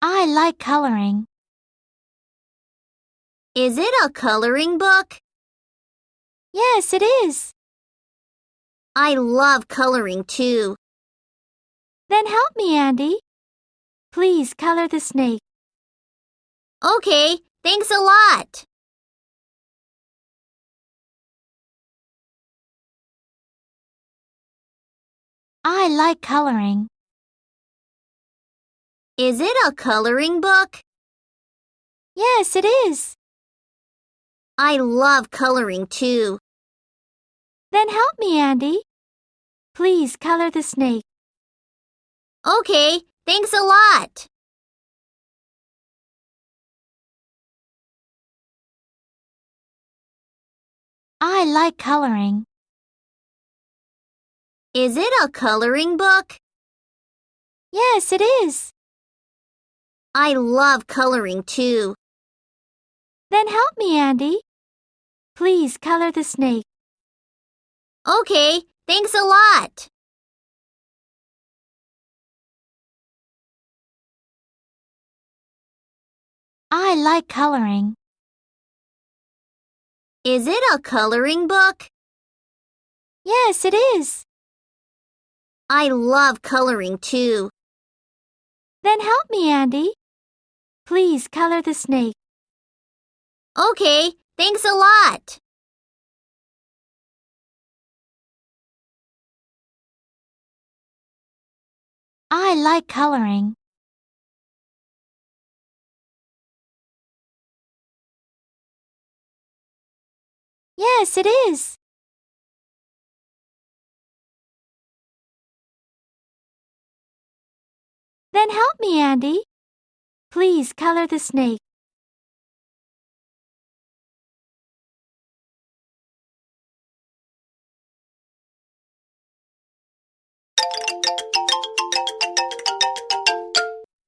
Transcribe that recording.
I like coloring. Is it a coloring book? Yes, it is. I love coloring too. Then help me, Andy. Please color the snake. Okay, thanks a lot. I like coloring. Is it a coloring book? Yes, it is. I love coloring too. Then help me, Andy. Please color the snake. Okay, thanks a lot. I like coloring. Is it a coloring book? Yes, it is. I love coloring too. Then help me, Andy. Please color the snake. Okay, thanks a lot. I like coloring. Is it a coloring book? Yes, it is. I love coloring too. Then help me, Andy. Please color the snake. Okay, thanks a lot. I like coloring. Yes, it is. Then help me, Andy. Please color the snake.